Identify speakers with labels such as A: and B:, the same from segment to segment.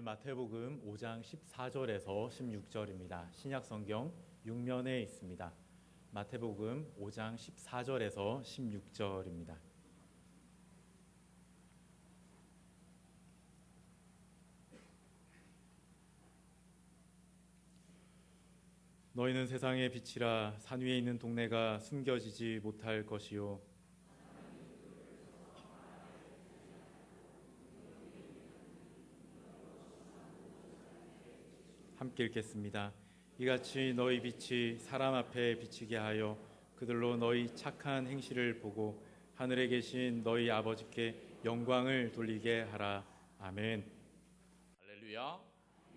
A: 마태복음 5장 14절에서 16절입니다. 신약성경 6면에 있습니다. 마태복음 5장 14절에서 16절입니다. 너희는 세상의 빛이라. 산 위에 있는 동네가 숨겨지지 못할 것이요 함께 읽겠습니다. 이같이 너희 빛이 사람 앞에 비치게 하여 그들로 너희 착한 행실을 보고 하늘에 계신 너희 아버지께 영광을 돌리게 하라. 아멘.
B: 할렐루야,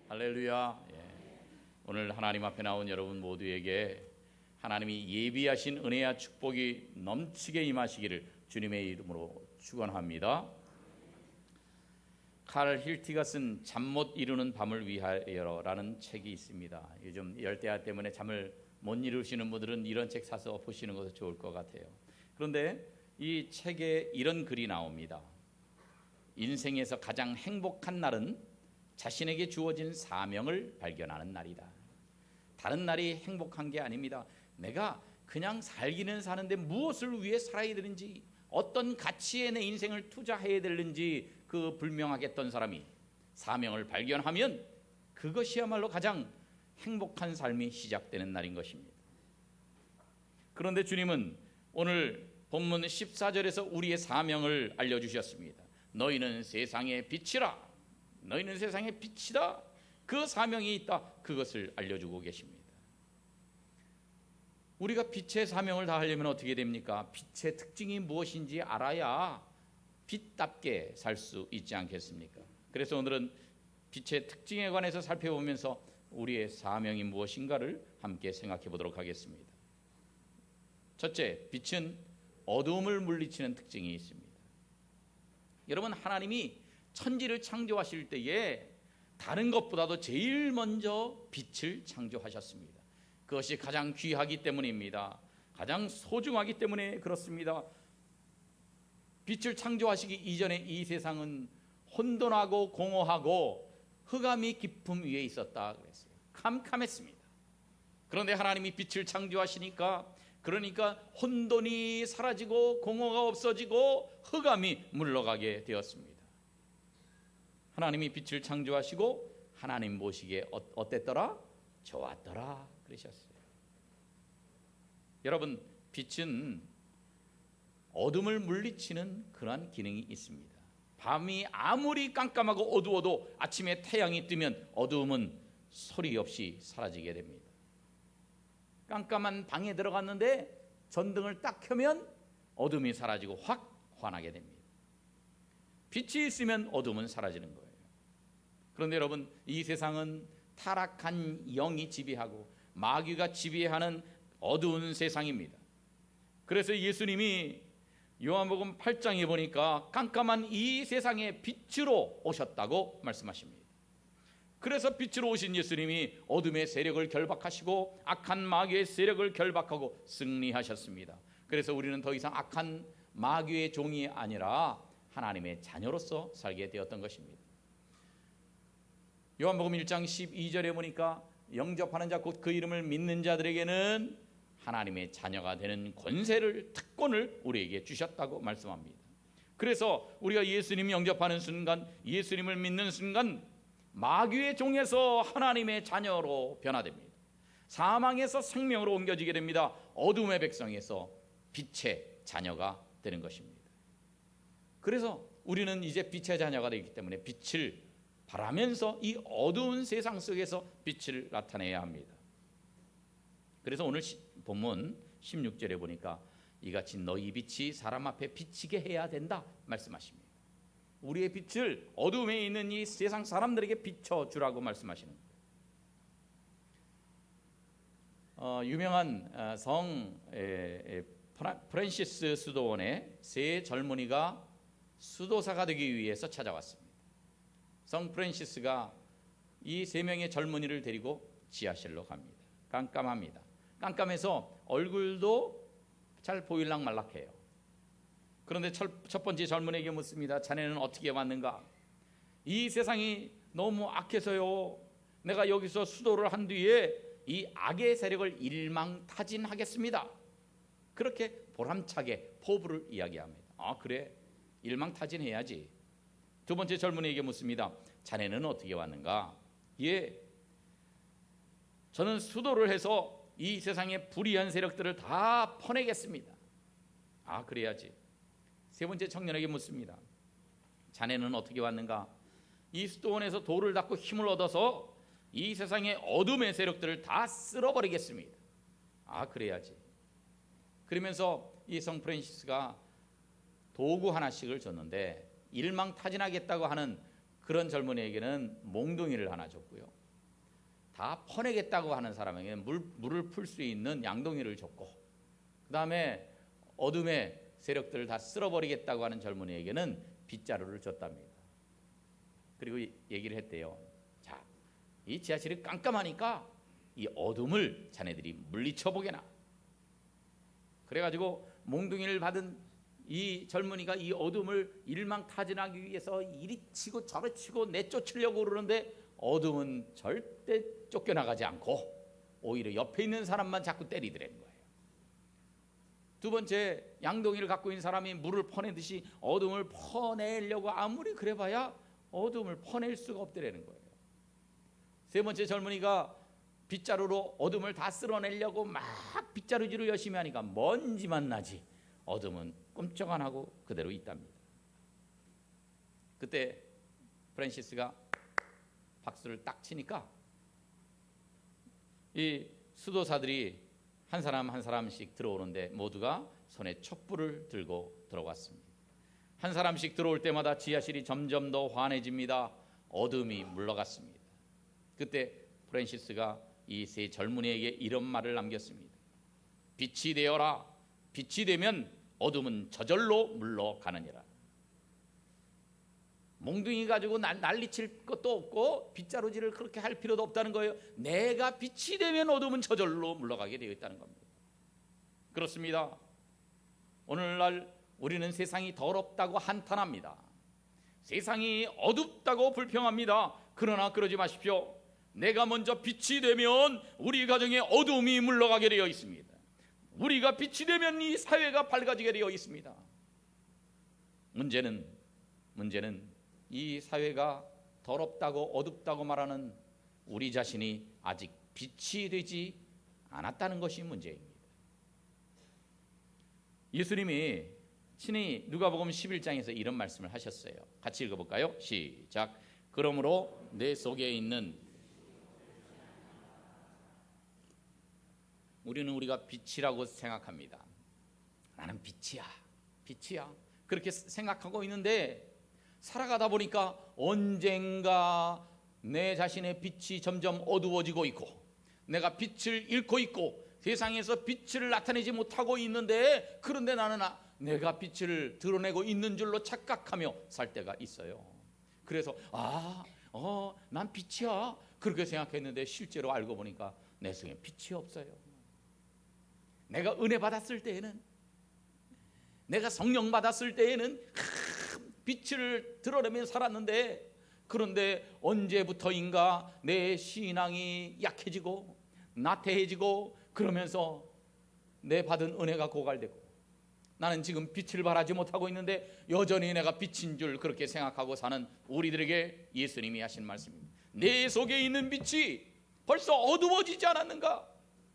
B: 할렐루야. 오늘 하나님 앞에 나온 여러분 모두에게 하나님이 예비하신 은혜와 축복이 넘치게 임하시기를 주님의 이름으로 축원합니다. 칼 힐티가 쓴 잠 못 이루는 밤을 위하여라는 책이 있습니다. 요즘 열대야 때문에 잠을 못 이루시는 분들은 이런 책 사서 보시는 것도 좋을 것 같아요. 그런데 이 책에 이런 글이 나옵니다. 인생에서 가장 행복한 날은 자신에게 주어진 사명을 발견하는 날이다. 다른 날이 행복한 게 아닙니다. 내가 그냥 살기는 사는데 무엇을 위해 살아야 되는지, 어떤 가치에 내 인생을 투자해야 되는지 그 불명하겠던 사람이 사명을 발견하면 그것이야말로 가장 행복한 삶이 시작되는 날인 것입니다. 그런데 주님은 오늘 본문 14절에서 우리의 사명을 알려주셨습니다. 너희는 세상의 빛이라. 너희는 세상의 빛이다. 그 사명이 있다. 그것을 알려주고 계십니다. 우리가 빛의 사명을 다하려면 어떻게 됩니까? 빛의 특징이 무엇인지 알아야 빛답게 살 수 있지 않겠습니까? 그래서 오늘은 빛의 특징에 관해서 살펴보면서 우리의 사명이 무엇인가를 함께 생각해 보도록 하겠습니다. 첫째, 빛은 어두움을 물리치는 특징이 있습니다. 여러분, 하나님이 천지를 창조하실 때에 다른 것보다도 제일 먼저 빛을 창조하셨습니다. 그것이 가장 귀하기 때문입니다. 가장 소중하기 때문에 그렇습니다. 빛을 창조하시기 이전에 이 세상은 혼돈하고 공허하고 흑암이 깊음 위에 있었다 그랬어요. 캄캄했습니다. 그런데 하나님이 빛을 창조하시니까, 그러니까 혼돈이 사라지고 공허가 없어지고 흑암이 물러가게 되었습니다. 하나님이 빛을 창조하시고 하나님 보시기에 어땠더라? 좋았더라 그러셨어요. 여러분, 빛은 어둠을 물리치는 그러한 기능이 있습니다. 밤이 아무리 깜깜하고 어두워도 아침에 태양이 뜨면 어두움은 소리 없이 사라지게 됩니다. 깜깜한 방에 들어갔는데 전등을 딱 켜면 어둠이 사라지고 확 환하게 됩니다. 빛이 있으면 어둠은 사라지는 거예요. 그런데 여러분, 이 세상은 타락한 영이 지배하고 마귀가 지배하는 어두운 세상입니다. 그래서 예수님이 요한복음 8장에 보니까 깜깜한 이 세상에 빛으로 오셨다고 말씀하십니다. 그래서 빛으로 오신 예수님이 어둠의 세력을 결박하시고 악한 마귀의 세력을 결박하고 승리하셨습니다. 그래서 우리는 더 이상 악한 마귀의 종이 아니라 하나님의 자녀로서 살게 되었던 것입니다. 요한복음 1장 12절에 보니까 영접하는 자 곧 그 이름을 믿는 자들에게는 하나님의 자녀가 되는 권세를, 특권을 우리에게 주셨다고 말씀합니다. 그래서 우리가 예수님 영접하는 순간, 예수님을 믿는 순간 마귀의 종에서 하나님의 자녀로 변화됩니다. 사망에서 생명으로 옮겨지게 됩니다. 어둠의 백성에서 빛의 자녀가 되는 것입니다. 그래서 우리는 이제 빛의 자녀가 되기 때문에 빛을 바라면서 이 어두운 세상 속에서 빛을 나타내야 합니다. 그래서 오늘 본문 16절에 보니까 이같이 너희 빛이 사람 앞에 비치게 해야 된다 말씀하십니다. 우리의 빛을 어둠에 있는 이 세상 사람들에게 비춰주라고 말씀하시는 거예요. 유명한 성 프란시스 수도원에 세 젊은이가 수도사가 되기 위해서 찾아왔습니다. 성 프란시스가 이 세 명의 젊은이를 데리고 지하실로 갑니다. 깜깜합니다. 깜깜해서 얼굴도 잘 보일락 말락해요. 그런데 첫 번째 젊은이에게 묻습니다. 자네는 어떻게 왔는가? 이 세상이 너무 악해서요. 내가 여기서 수도를 한 뒤에 이 악의 세력을 일망타진하겠습니다. 그렇게 보람차게 포부를 이야기합니다. 아, 그래, 일망타진해야지. 두 번째 젊은이에게 묻습니다. 자네는 어떻게 왔는가? 예, 저는 수도를 해서 이 세상의 불의한 세력들을 다 퍼내겠습니다. 아, 그래야지. 세 번째 청년에게 묻습니다. 자네는 어떻게 왔는가? 이 수도원에서 돌을 닦고 힘을 얻어서 이 세상의 어둠의 세력들을 다 쓸어버리겠습니다. 아, 그래야지. 그러면서 이 성 프란시스가 도구 하나씩을 줬는데 일망타진하겠다고 하는 그런 젊은이에게는 몽둥이를 하나 줬고요. 다 퍼내겠다고 하는 사람에게는 물을 풀 수 있는 양동이를 줬고, 그 다음에 어둠의 세력들을 다 쓸어버리겠다고 하는 젊은이에게는 빗자루를 줬답니다. 그리고 얘기를 했대요. 자, 이 지하실이 깜깜하니까 이 어둠을 자네들이 물리쳐 보게나. 그래가지고 몽둥이를 받은 이 젊은이가 이 어둠을 일망타진하기 위해서 이리 치고 저리 치고 내쫓으려고 그러는데 어둠은 절대 쫓겨나가지 않고 오히려 옆에 있는 사람만 자꾸 때리더라는 거예요. 두 번째, 양동이를 갖고 있는 사람이 물을 퍼내듯이 어둠을 퍼내려고 아무리 그래봐야 어둠을 퍼낼 수가 없더라는 거예요. 세 번째 젊은이가 빗자루로 어둠을 다 쓸어내려고 막 빗자루질을 열심히 하니까 먼지만 나지 어둠은 꼼짝 안 하고 그대로 있답니다. 그때 프란시스가 박수를 딱 치니까 이 수도사들이 한 사람 한 사람씩 들어오는데 모두가 손에 촛불을 들고 들어왔습니다. 한 사람씩 들어올 때마다 지하실이 점점 더 환해집니다. 어둠이 물러갔습니다. 그때 프란시스가 이 세 젊은이에게 이런 말을 남겼습니다. 빛이 되어라. 빛이 되면 어둠은 저절로 물러가느니라. 몽둥이 가지고 난리칠 것도 없고 빗자루질을 그렇게 할 필요도 없다는 거예요. 내가 빛이 되면 어둠은 저절로 물러가게 되어 있다는 겁니다. 그렇습니다. 오늘날 우리는 세상이 더럽다고 한탄합니다. 세상이 어둡다고 불평합니다. 그러나 그러지 마십시오. 내가 먼저 빛이 되면 우리 가정에 어둠이 물러가게 되어 있습니다. 우리가 빛이 되면 이 사회가 밝아지게 되어 있습니다. 문제는 이 사회가 더럽다고 어둡다고 말하는 우리 자신이 아직 빛이 되지 않았다는 것이 문제입니다. 예수님이 친히 누가복음 11장에서 이런 말씀을 하셨어요. 같이 읽어볼까요? 시작. 그러므로 내 속에 있는, 우리는 우리가 빛이라고 생각합니다. 나는 빛이야 그렇게 생각하고 있는데 살아가다 보니까 언젠가 내 자신의 빛이 점점 어두워지고 있고 내가 빛을 잃고 있고 세상에서 빛을 나타내지 못하고 있는데, 그런데 나는 내가 빛을 드러내고 있는 줄로 착각하며 살 때가 있어요. 그래서 난 빛이야 그렇게 생각했는데 실제로 알고 보니까 내 속에 빛이 없어요. 내가 은혜 받았을 때에는, 내가 성령 받았을 때에는 빛을 드러내며 살았는데, 그런데 언제부터인가 내 신앙이 약해지고 나태해지고 그러면서 내 받은 은혜가 고갈되고 나는 지금 빛을 발하지 못하고 있는데 여전히 내가 빛인 줄 그렇게 생각하고 사는 우리들에게 예수님이 하신 말씀입니다. 내 속에 있는 빛이 벌써 어두워지지 않았는가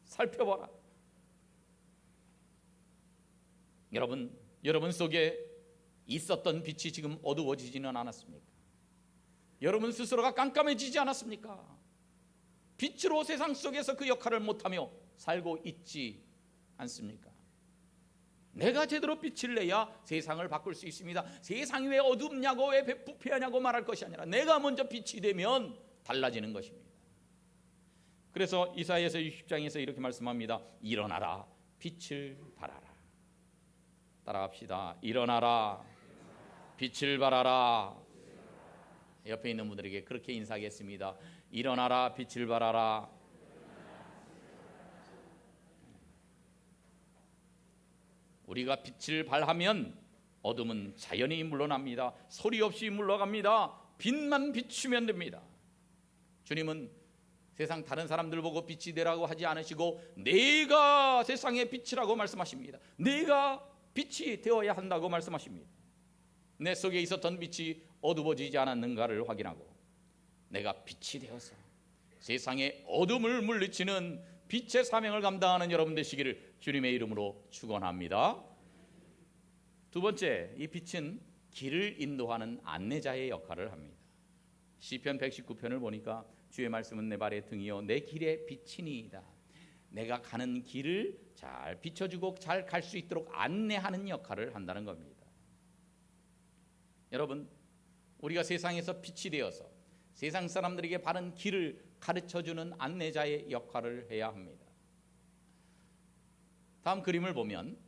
B: 살펴봐라. 여러분 속에 있었던 빛이 지금 어두워지지는 않았습니까? 여러분 스스로가 깜깜해지지 않았습니까? 빛으로 세상 속에서 그 역할을 못하며 살고 있지 않습니까? 내가 제대로 빛을 내야 세상을 바꿀 수 있습니다. 세상이 왜 어둡냐고 왜 부패하냐고 말할 것이 아니라 내가 먼저 빛이 되면 달라지는 것입니다. 그래서 이사야서 60장에서 이렇게 말씀합니다. 일어나라 빛을 발하라. 따라합시다. 일어나라 빛을 발하라. 옆에 있는 분들에게 그렇게 인사하겠습니다. 일어나라 빛을 발하라. 우리가 빛을 발하면 어둠은 자연히 물러납니다. 소리 없이 물러갑니다. 빛만 비추면 됩니다. 주님은 세상 다른 사람들 보고 빛이 되라고 하지 않으시고 내가 세상의 빛이라고 말씀하십니다. 내가 빛이 되어야 한다고 말씀하십니다. 내 속에 있었던 빛이 어두워지지 않았는가를 확인하고 내가 빛이 되어서 세상의 어둠을 물리치는 빛의 사명을 감당하는 여러분 되시기를 주님의 이름으로 축원합니다. 두 번째, 이 빛은 길을 인도하는 안내자의 역할을 합니다. 시편 119편을 보니까 주의 말씀은 내 발의 등이요 내 길의 빛이니이다. 내가 가는 길을 잘 비춰주고 잘 갈 수 있도록 안내하는 역할을 한다는 겁니다. 여러분, 우리가 세상에서 빛이 되어서 세상 사람들에게 바른 길을 가르쳐주는 안내자의 역할을 해야 합니다. 다음 그림을 보면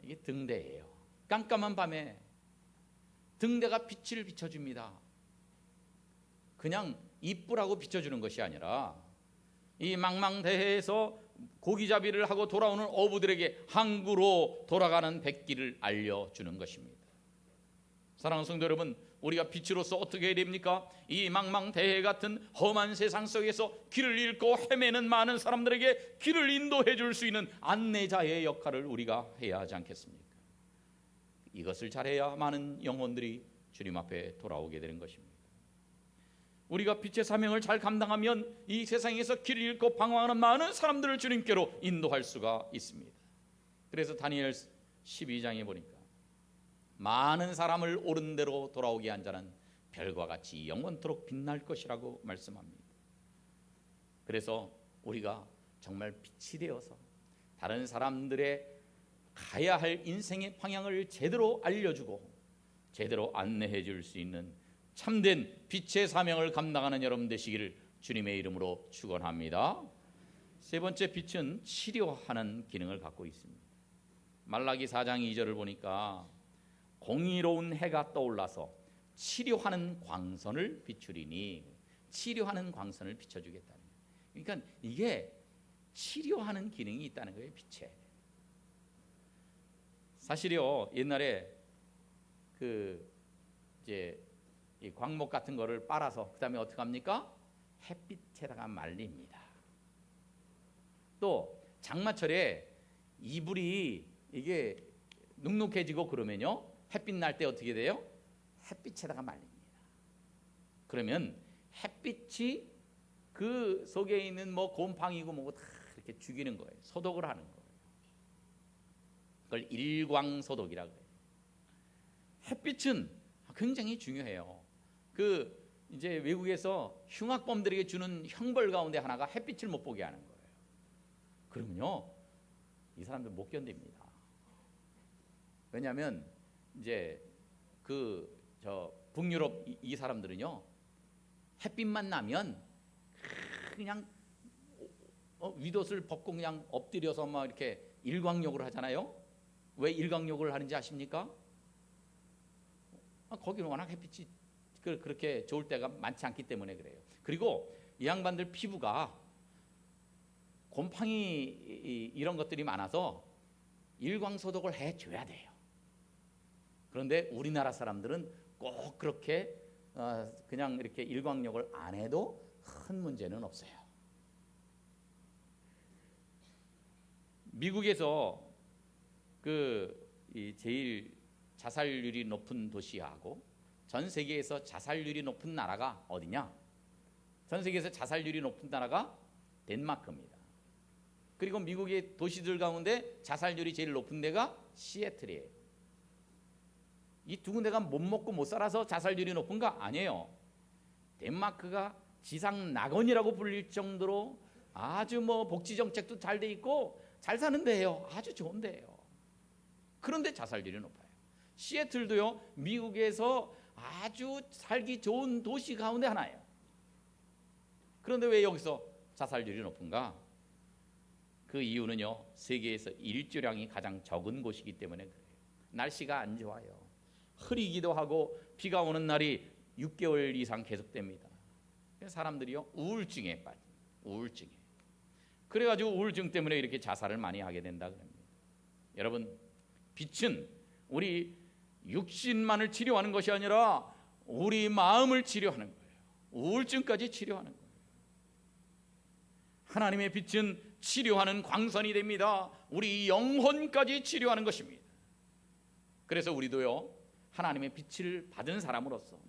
B: 이게 등대예요. 깜깜한 밤에 등대가 빛을 비춰줍니다. 그냥 이쁘라고 비춰주는 것이 아니라 이 망망대해에서 고기잡이를 하고 돌아오는 어부들에게 항구로 돌아가는 백길을 알려주는 것입니다. 사랑하는 성도 여러분, 우리가 빛으로서 어떻게 해야 됩니까? 이 망망대해 같은 험한 세상 속에서 길을 잃고 헤매는 많은 사람들에게 길을 인도해 줄 수 있는 안내자의 역할을 우리가 해야 하지 않겠습니까? 이것을 잘해야 많은 영혼들이 주님 앞에 돌아오게 되는 것입니다. 우리가 빛의 사명을 잘 감당하면 이 세상에서 길을 잃고 방황하는 많은 사람들을 주님께로 인도할 수가 있습니다. 그래서 다니엘 12장에 보니까 많은 사람을 옳은 대로 돌아오게 한 자는 별과 같이 영원토록 빛날 것이라고 말씀합니다. 그래서 우리가 정말 빛이 되어서 다른 사람들의 가야 할 인생의 방향을 제대로 알려주고 제대로 안내해 줄 수 있는 참된 빛의 사명을 감당하는 여러분 되시기를 주님의 이름으로 축원합니다. 세 번째, 빛은 치료하는 기능을 갖고 있습니다. 말라기 4장 2절을 보니까 공의로운 해가 떠올라서 치료하는 광선을 비추리니, 치료하는 광선을 비춰주겠다는 거예요. 그러니까 이게 치료하는 기능이 있다는 거예요. 빛에. 사실요, 옛날에 이제 이 광목 같은 거를 빨아서 그다음에 어떻게 합니까? 햇빛에다가 말립니다. 또 장마철에 이불이 이게 눅눅해지고 그러면요, 햇빛 날 때 어떻게 돼요? 햇빛에다가 말립니다. 그러면 햇빛이 그 속에 있는 뭐 곰팡이고 뭐고 다 이렇게 죽이는 거예요. 소독을 하는 거예요. 그걸 일광소독이라고 해요. 햇빛은 굉장히 중요해요. 이제 외국에서 흉악범들에게 주는 형벌 가운데 하나가 햇빛을 못 보게 하는 거예요. 그러면요, 이 사람들 못 견딥니다. 왜냐하면 이제 북유럽 이 사람들은요, 햇빛만 나면 그냥 윗옷을 벗고 그냥 엎드려서 막 이렇게 일광욕을 하잖아요. 왜 일광욕을 하는지 아십니까? 거기는 워낙 햇빛이 그렇게 좋을 때가 많지 않기 때문에 그래요. 그리고 이 양반들 피부가 곰팡이 이런 것들이 많아서 일광소독을 해줘야 돼요. 그런데 우리나라 사람들은 꼭 그렇게 그냥 이렇게 일광욕을 안 해도 큰 문제는 없어요. 미국에서 제일 자살률이 높은 도시하고 전 세계에서 자살률이 높은 나라가 어디냐? 전 세계에서 자살률이 높은 나라가 덴마크입니다. 그리고 미국의 도시들 가운데 자살률이 제일 높은 데가 시애틀이에요. 이 두 군데가 못 먹고 못 살아서 자살률이 높은가? 아니에요. 덴마크가 지상 낙원이라고 불릴 정도로 아주 복지 정책도 잘 돼 있고 잘 사는 데예요. 아주 좋은 데예요. 그런데 자살률이 높아요. 시애틀도요, 미국에서 아주 살기 좋은 도시 가운데 하나예요. 그런데 왜 여기서 자살률이 높은가? 그 이유는요, 세계에서 일조량이 가장 적은 곳이기 때문에 그래요. 날씨가 안 좋아요. 흐리기도 하고 비가 오는 날이 6개월 이상 계속됩니다. 그래서 사람들이요, 우울증에 빠져요. 우울증에. 그래가지고 우울증 때문에 이렇게 자살을 많이 하게 된다 그럽니다. 여러분, 빛은 우리 육신만을 치료하는 것이 아니라 우리 마음을 치료하는 거예요. 우울증까지 치료하는 거예요. 하나님의 빛은 치료하는 광선이 됩니다. 우리 영혼까지 치료하는 것입니다. 그래서 우리도요, 하나님의 빛을 받은 사람으로서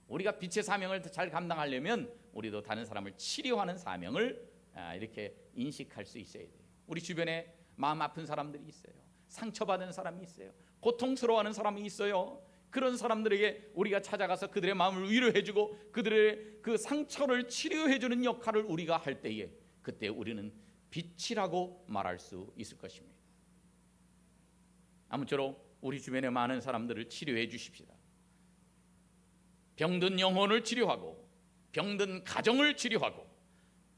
B: 우리가 빛의 사명을 잘 감당하려면 우리도 다른 사람을 치료하는 사명을 이렇게 인식할 수 있어야 돼요. 우리 주변에 마음 아픈 사람들이 있어요. 상처받은 사람이 있어요. 고통스러워하는 사람이 있어요. 그런 사람들에게 우리가 찾아가서 그들의 마음을 위로해주고 그들의 그 상처를 치료해주는 역할을 우리가 할 때에, 그때 우리는 빛이라고 말할 수 있을 것입니다. 아무쪼록 우리 주변에 많은 사람들을 치료해 주십시다. 병든 영혼을 치료하고 병든 가정을 치료하고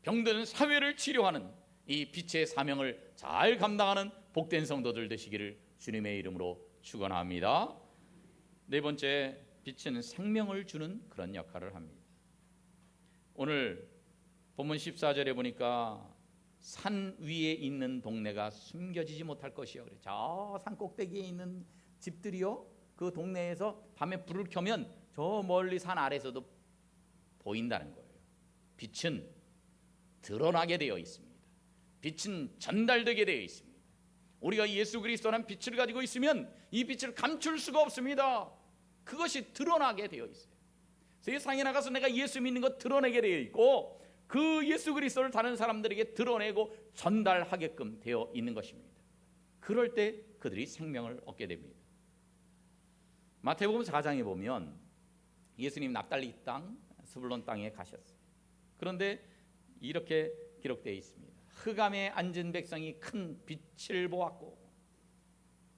B: 병든 사회를 치료하는 이 빛의 사명을 잘 감당하는 복된 성도들 되시기를 주님의 이름으로 축원합니다. 네 번째, 빛은 생명을 주는 그런 역할을 합니다. 오늘 본문 14절에 보니까 산 위에 있는 동네가 숨겨지지 못할 것이요. 저 산 꼭대기에 있는 집들이요, 그 동네에서 밤에 불을 켜면 저 멀리 산 아래에서도 보인다는 거예요. 빛은 드러나게 되어 있습니다. 빛은 전달되게 되어 있습니다. 우리가 예수 그리스도라는 빛을 가지고 있으면 이 빛을 감출 수가 없습니다. 그것이 드러나게 되어 있어요. 세상에 나가서 내가 예수 믿는 것 드러내게 되어 있고 그 예수 그리스도를 다른 사람들에게 드러내고 전달하게끔 되어 있는 것입니다. 그럴 때 그들이 생명을 얻게 됩니다. 마태복음 4장에 보면 예수님 납달리 땅, 스불론 땅에 가셨어요. 그런데 이렇게 기록되어 있습니다. 흑암에 앉은 백성이 큰 빛을 보았고,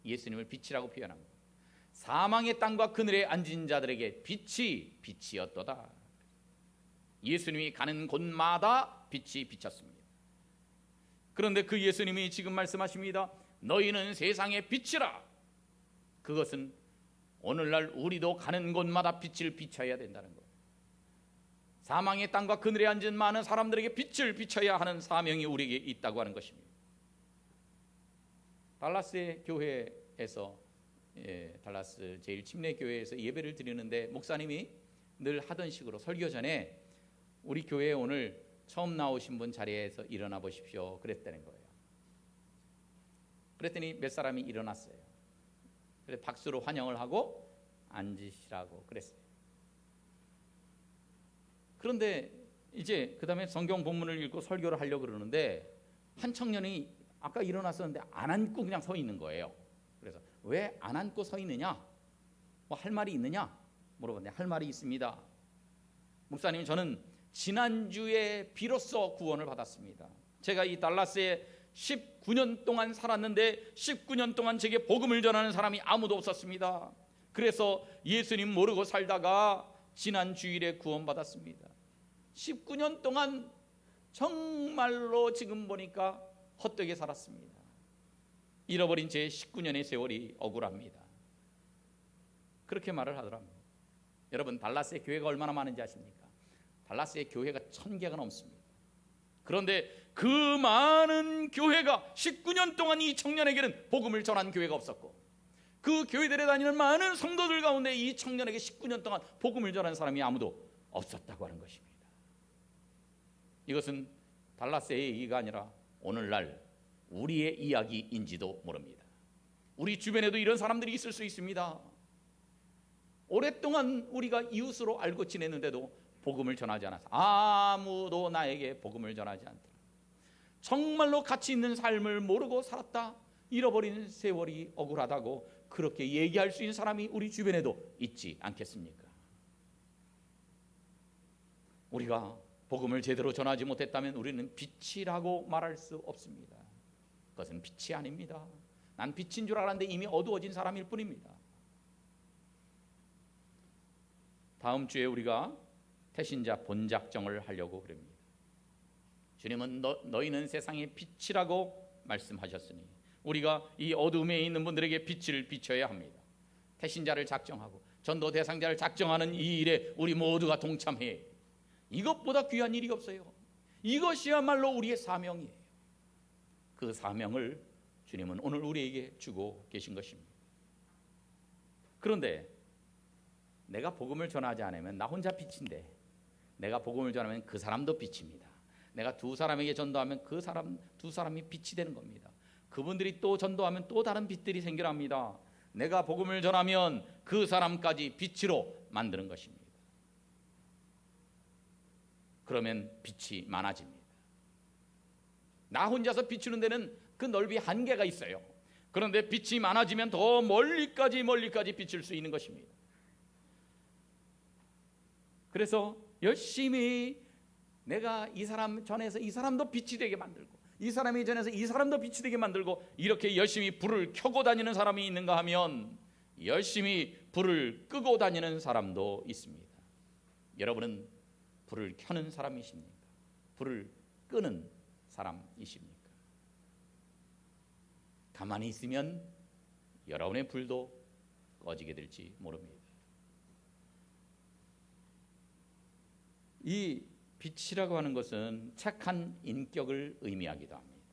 B: 예수님을 빛이라고 표현한 거예요. 사망의 땅과 그늘에 앉은 자들에게 빛이었도다. 예수님이 가는 곳마다 빛이 비쳤습니다. 그런데 그 예수님이 지금 말씀하십니다. 너희는 세상의 빛이라. 그것은 오늘날 우리도 가는 곳마다 빛을 비춰야 된다는 거예요. 사망의 땅과 그늘에 앉은 많은 사람들에게 빛을 비춰야 하는 사명이 우리에게 있다고 하는 것입니다. 달라스의 교회에서 달라스 제1침례교회에서 예배를 드리는데 목사님이 늘 하던 식으로 설교 전에 우리 교회에 오늘 처음 나오신 분 자리에서 일어나 보십시오 그랬다는 거예요. 그랬더니 몇 사람이 일어났어요. 그래서 박수로 환영을 하고 앉으시라고 그랬어요. 그런데 이제 그 다음에 성경 본문을 읽고 설교를 하려고 그러는데 한 청년이 아까 일어났었는데 안 앉고 그냥 서 있는 거예요. 그래서 왜 안 앉고 서 있느냐? 뭐 할 말이 있느냐? 물어봤는데 할 말이 있습니다. 목사님, 저는 지난주에 비로소 구원을 받았습니다. 제가 이 달라스에 19년 동안 살았는데 19년 동안 제게 복음을 전하는 사람이 아무도 없었습니다. 그래서 예수님 모르고 살다가 지난 주일에 구원받았습니다. 19년 동안 정말로 지금 보니까 헛되게 살았습니다. 잃어버린 제 19년의 세월이 억울합니다. 그렇게 말을 하더랍니다. 여러분, 달라스의 교회가 얼마나 많은지 아십니까? 달라스의 교회가 1000개가 넘습니다. 그런데 그 많은 교회가 19년 동안 이 청년에게는 복음을 전한 교회가 없었고, 그 교회들에 다니는 많은 성도들 가운데 이 청년에게 19년 동안 복음을 전한 사람이 아무도 없었다고 하는 것입니다. 이것은 달라스의 얘기가 아니라 오늘날 우리의 이야기인지도 모릅니다. 우리 주변에도 이런 사람들이 있을 수 있습니다. 오랫동안 우리가 이웃으로 알고 지냈는데도 복음을 전하지 않아서 아무도 나에게 복음을 전하지 않더라. 정말로 가치 있는 삶을 모르고 살았다. 잃어버린 세월이 억울하다고 그렇게 얘기할 수 있는 사람이 우리 주변에도 있지 않겠습니까? 우리가 복음을 제대로 전하지 못했다면 우리는 빛이라고 말할 수 없습니다. 그것은 빛이 아닙니다. 난 빛인 줄 알았는데 이미 어두워진 사람일 뿐입니다. 다음 주에 우리가 태신자 본작정을 하려고 그럽니다. 주님은 너희는 세상의 빛이라고 말씀하셨으니 우리가 이 어둠에 있는 분들에게 빛을 비춰야 합니다. 태신자를 작정하고 전도 대상자를 작정하는 이 일에 우리 모두가 동참해. 이것보다 귀한 일이 없어요. 이것이야말로 우리의 사명이에요. 그 사명을 주님은 오늘 우리에게 주고 계신 것입니다. 그런데 내가 복음을 전하지 않으면 나 혼자 빛인데 내가 복음을 전하면 그 사람도 빛입니다. 내가 두 사람에게 전도하면 그 사람 두 사람이 빛이 되는 겁니다. 그분들이 또 전도하면 또 다른 빛들이 생겨납니다. 내가 복음을 전하면 그 사람까지 빛으로 만드는 것입니다. 그러면 빛이 많아집니다. 나 혼자서 비추는 데는 그 넓이 한계가 있어요. 그런데 빛이 많아지면 더 멀리까지 비출 수 있는 것입니다. 그래서 열심히 내가 이 사람 전해서 이 사람도 빛이 되게 만들고, 이 사람이 전해서 이 사람도 빛이 되게 만들고, 이렇게 열심히 불을 켜고 다니는 사람이 있는가 하면 열심히 불을 끄고 다니는 사람도 있습니다. 여러분은 불을 켜는 사람이십니까? 불을 끄는 사람이십니까? 가만히 있으면 여러분의 불도 꺼지게 될지 모릅니다. 이 빛이라고 하는 것은 착한 인격을 의미하기도 합니다.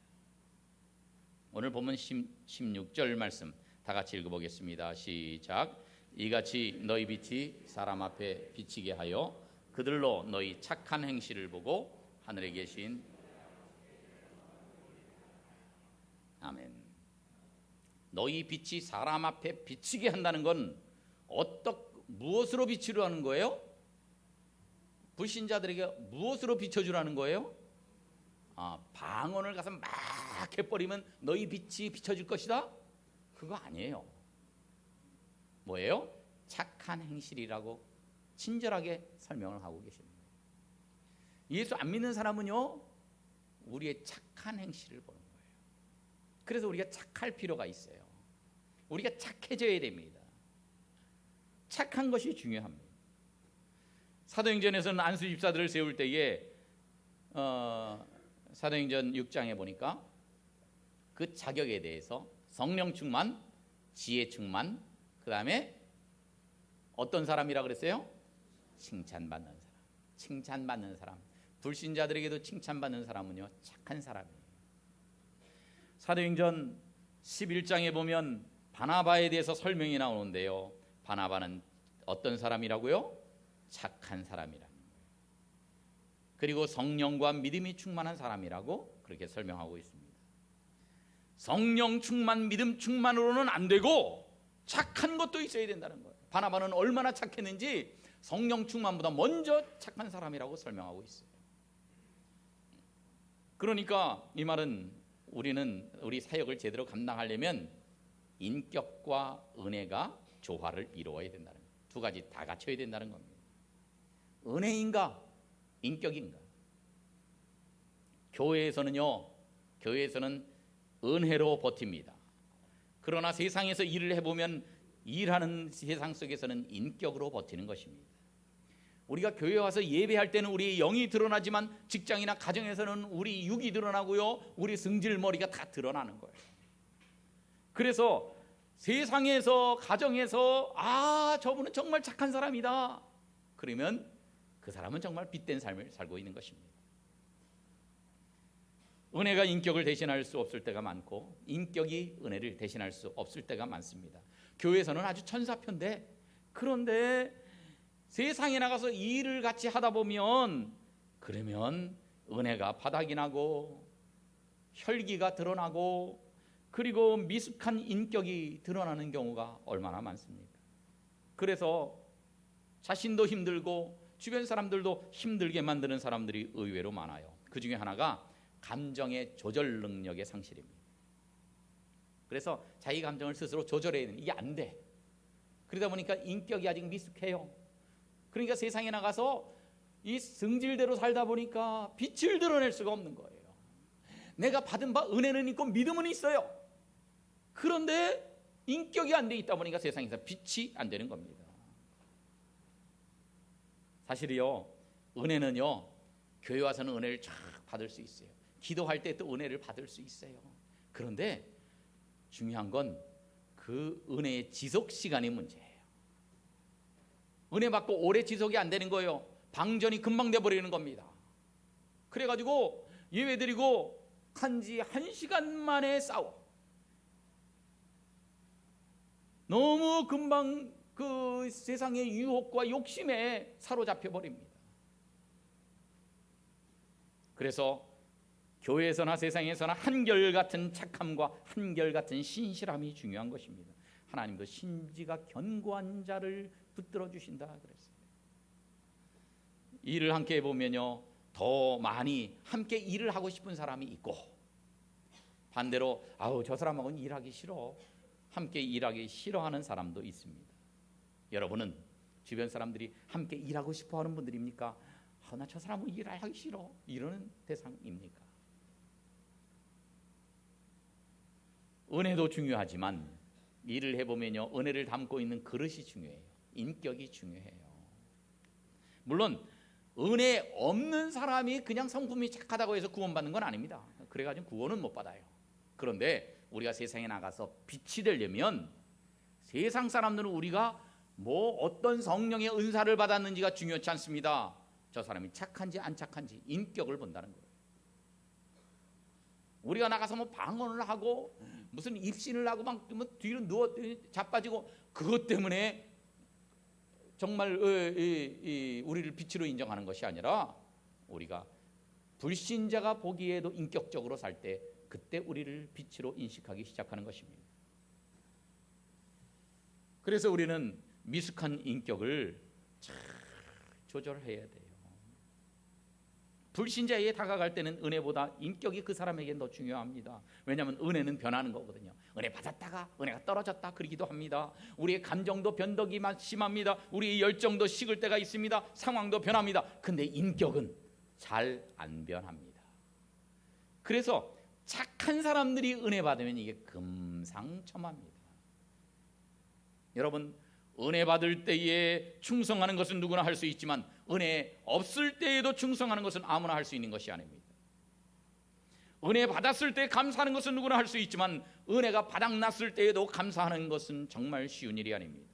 B: 오늘 본문 16절 말씀 다 같이 읽어보겠습니다. 시작. 이같이 너희 빛이 사람 앞에 비치게 하여 그들로 너희 착한 행실을 보고 하늘에 계신 아멘. 너희 빛이 사람 앞에 비치게 한다는 건 무엇으로 비추려 하는 거예요? 불신자들에게 무엇으로 비춰주라는 거예요? 방언을 가서 막 해버리면 너희 빛이 비춰질 것이다? 그거 아니에요. 뭐예요? 착한 행실이라고 친절하게 설명을 하고 계십니다. 예수 안 믿는 사람은요, 우리의 착한 행실을 보는 거예요. 그래서 우리가 착할 필요가 있어요. 우리가 착해져야 됩니다. 착한 것이 중요합니다. 사도행전에서는 안수 집사들을 세울 때에 사도행전 6장에 보니까 그 자격에 대해서 성령 충만, 지혜 충만, 그 다음에 어떤 사람이라 그랬어요? 칭찬받는 사람. 칭찬받는 사람. 불신자들에게도 칭찬받는 사람은요, 착한 사람이에요. 사도행전 11장에 보면 바나바에 대해서 설명이 나오는데요, 바나바는 어떤 사람이라고요? 착한 사람이라는 거예요. 그리고 성령과 믿음이 충만한 사람이라고 그렇게 설명하고 있습니다. 성령 충만, 믿음 충만으로는 안 되고 착한 것도 있어야 된다는 거예요. 바나바는 얼마나 착했는지 성령 충만보다 먼저 착한 사람이라고 설명하고 있어요. 그러니까 이 말은 우리는 우리 사역을 제대로 감당하려면 인격과 은혜가 조화를 이루어야 된다는 거예요. 두 가지 다 갖춰야 된다는 겁니다. 은혜인가 인격인가? 교회에서는 은혜로 버팁니다. 그러나 세상에서 일을 해보면 일하는 세상 속에서는 인격으로 버티는 것입니다. 우리가 교회 와서 예배할 때는 우리의 영이 드러나지만 직장이나 가정에서는 우리 육이 드러나고요, 우리 승질머리가 다 드러나는 거예요. 그래서 세상에서, 가정에서 저분은 정말 착한 사람이다, 그러면 그 사람은 정말 빛된 삶을 살고 있는 것입니다. 은혜가 인격을 대신할 수 없을 때가 많고 인격이 은혜를 대신할 수 없을 때가 많습니다. 교회에서는 아주 천사편데, 그런데 세상에 나가서 일을 같이 하다 보면 그러면 은혜가 바닥이 나고 혈기가 드러나고 그리고 미숙한 인격이 드러나는 경우가 얼마나 많습니까? 그래서 자신도 힘들고 주변 사람들도 힘들게 만드는 사람들이 의외로 많아요. 그 중에 하나가 감정의 조절 능력의 상실입니다. 그래서 자기 감정을 스스로 조절해야 되는, 이게 안 돼. 그러다 보니까 인격이 아직 미숙해요. 그러니까 세상에 나가서 이 성질대로 살다 보니까 빛을 드러낼 수가 없는 거예요. 내가 받은 바 은혜는 있고 믿음은 있어요. 그런데 인격이 안 돼 있다 보니까 세상에서 빛이 안 되는 겁니다. 사실이요, 은혜는요, 교회 와서는 은혜를 쫙 받을 수 있어요. 기도할 때 또 은혜를 받을 수 있어요. 그런데 중요한 건 그 은혜의 지속 시간이 문제예요. 은혜 받고 오래 지속이 안 되는 거예요. 방전이 금방 돼버리는 겁니다. 그래가지고 예배드리고 한지 1시간 만에 싸워. 너무 금방 그 세상의 유혹과 욕심에 사로잡혀 버립니다. 그래서 교회에서나 세상에서나 한결같은 착함과 한결같은 신실함이 중요한 것입니다. 하나님도 심지가 견고한 자를 붙들어 주신다 그랬어요. 일을 함께 해보면요, 더 많이 함께 일을 하고 싶은 사람이 있고, 반대로 아우 저 사람하고는 일하기 싫어, 함께 일하기 싫어하는 사람도 있습니다. 여러분은 주변 사람들이 함께 일하고 싶어하는 분들입니까? 나 저 사람은 일하기 싫어 이러는 대상입니까? 은혜도 중요하지만 일을 해보면요, 은혜를 담고 있는 그릇이 중요해요. 인격이 중요해요. 물론 은혜 없는 사람이 그냥 성품이 착하다고 해서 구원받는 건 아닙니다. 그래가지고 구원은 못 받아요. 그런데 우리가 세상에 나가서 빛이 되려면 세상 사람들은 우리가 뭐 어떤 성령의 은사를 받았는지가 중요치 않습니다. 저 사람이 착한지 안 착한지 인격을 본다는 거예요. 우리가 나가서 뭐 방언을 하고 무슨 입신을 하고 막 뒤로 누워 자빠지고 그것 때문에 정말 우리를 빛으로 인정하는 것이 아니라, 우리가 불신자가 보기에도 인격적으로 살 때 그때 우리를 빛으로 인식하기 시작하는 것입니다. 그래서 우리는 미숙한 인격을 잘 조절해야 돼요. 불신자에게 다가갈 때는 은혜보다 인격이 그 사람에게는 더 중요합니다. 왜냐하면 은혜는 변하는 거거든요. 은혜 받았다가 은혜가 떨어졌다 그러기도 합니다. 우리의 감정도 변덕이 심합니다. 우리의 열정도 식을 때가 있습니다. 상황도 변합니다. 근데 인격은 잘 안 변합니다. 그래서 착한 사람들이 은혜 받으면 이게 금상첨화입니다. 여러분, 은혜 받을 때에 충성하는 것은 누구나 할 수 있지만 은혜 없을 때에도 충성하는 것은 아무나 할 수 있는 것이 아닙니다. 은혜 받았을 때 감사하는 것은 누구나 할 수 있지만 은혜가 바닥났을 때에도 감사하는 것은 정말 쉬운 일이 아닙니다.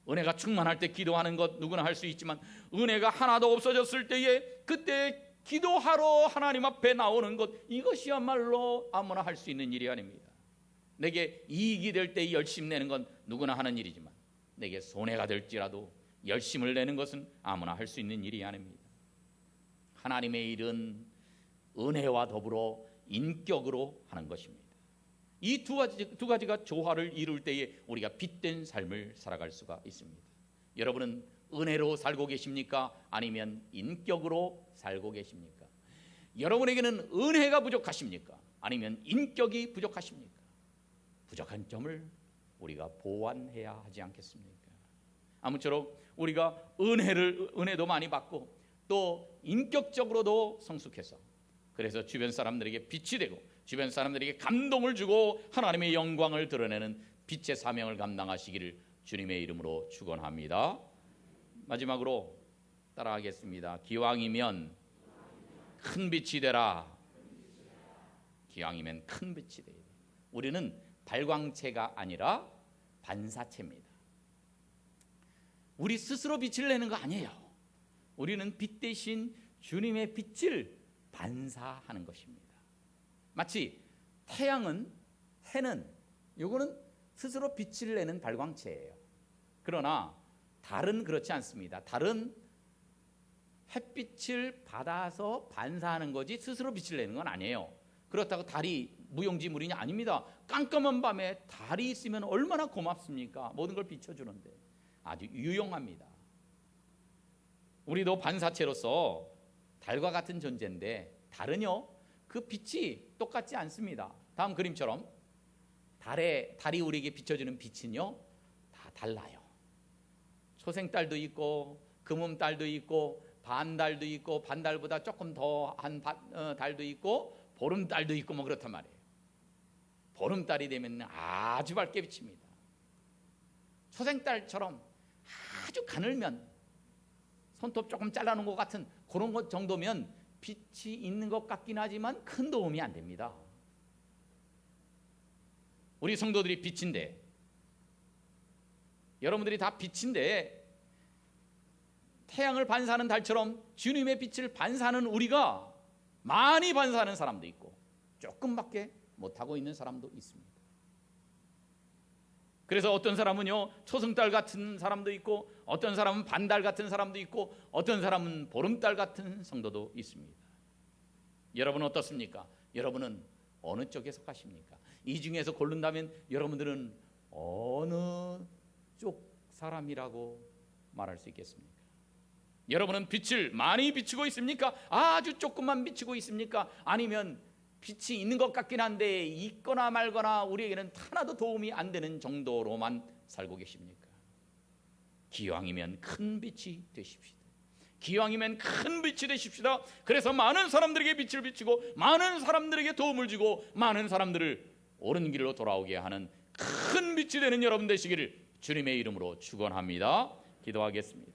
B: 은혜가 충만할 때 기도하는 것 누구나 할 수 있지만 은혜가 하나도 없어졌을 때에 그때 기도하러 하나님 앞에 나오는 것, 이것이야말로 아무나 할 수 있는 일이 아닙니다. 내게 이익이 될 때 열심 내는 건 누구나 하는 일이지만 내게 손해가 될지라도 열심을 내는 것은 아무나 할 수 있는 일이 아닙니다. 하나님의 일은 은혜와 더불어 인격으로 하는 것입니다. 이 두 가지가 조화를 이룰 때에 우리가 빛된 삶을 살아갈 수가 있습니다. 여러분은 은혜로 살고 계십니까? 아니면 인격으로 살고 계십니까? 여러분에게는 은혜가 부족하십니까? 아니면 인격이 부족하십니까? 부족한 점을 우리가 보완해야 하지 않겠습니까? 아무쪼록 우리가 은혜도 많이 받고 또 인격적으로도 성숙해서, 그래서 주변 사람들에게 빛이 되고 주변 사람들에게 감동을 주고 하나님의 영광을 드러내는 빛의 사명을 감당하시기를 주님의 이름으로 축원합니다. 마지막으로 따라하겠습니다. 기왕이면 큰 빛이 되라. 기왕이면 큰 빛이 되라. 우리는 발광체가 아니라 반사체입니다. 우리 스스로 빛을 내는 거 아니에요. 우리는 빛 대신 주님의 빛을 반사하는 것입니다. 마치 해는 요거는 스스로 빛을 내는 발광체예요. 그러나 달은 그렇지 않습니다. 달은 햇빛을 받아서 반사하는 거지 스스로 빛을 내는 건 아니에요. 그렇다고 달이 무용지물이냐? 아닙니다. 깜깜한 밤에 달이 있으면 얼마나 고맙습니까? 모든 걸 비춰주는데 아주 유용합니다. 우리도 반사체로서 달과 같은 존재인데 달은요, 그 빛이 똑같지 않습니다. 다음 그림처럼 달이 우리에게 비춰주는 빛은요 다 달라요. 초생달도 있고 금음달도 있고 반달도 있고 반달보다 조금 더한 달도 있고 보름달도 있고 뭐 그렇단 말이에요. 보름달이 되면 아주 밝게 비칩니다. 초생달처럼 아주 가늘면 손톱 조금 잘라놓은 것 같은 그런 것 정도면 빛이 있는 것 같긴 하지만 큰 도움이 안 됩니다. 우리 성도들이 빛인데, 여러분들이 다 빛인데, 태양을 반사하는 달처럼 주님의 빛을 반사하는 우리가 많이 반사하는 사람도 있고 조금밖에 못하고 있는 사람도 있습니다. 그래서 어떤 사람은요 초승달 같은 사람도 있고, 어떤 사람은 반달 같은 사람도 있고, 어떤 사람은 보름달 같은 성도도 있습니다. 여러분은 어떻습니까? 여러분은 어느 쪽에 속하십니까? 이 중에서 고른다면 여러분들은 어느 쪽 사람이라고 말할 수 있겠습니까? 여러분은 빛을 많이 비추고 있습니까? 아주 조금만 비추고 있습니까? 아니면 빛이 있는 것 같긴 한데 있거나 말거나 우리에게는 하나도 도움이 안 되는 정도로만 살고 계십니까? 기왕이면 큰 빛이 되십시다. 기왕이면 큰 빛이 되십시다. 그래서 많은 사람들에게 빛을 비추고 많은 사람들에게 도움을 주고 많은 사람들을 옳은 길로 돌아오게 하는 큰 빛이 되는 여러분 되시기를 주님의 이름으로 축원합니다. 기도하겠습니다.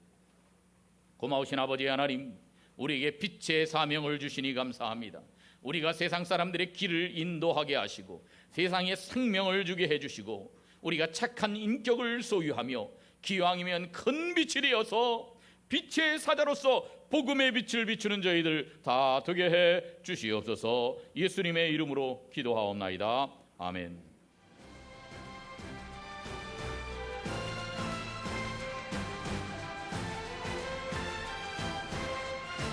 B: 고마우신 아버지 하나님, 우리에게 빛의 사명을 주시니 감사합니다. 우리가 세상 사람들의 길을 인도하게 하시고 세상에 생명을 주게 해주시고 우리가 착한 인격을 소유하며 기왕이면 큰 빛이 되어서 빛의 사자로서 복음의 빛을 비추는 저희들 다 되게 해 주시옵소서. 예수님의 이름으로 기도하옵나이다. 아멘.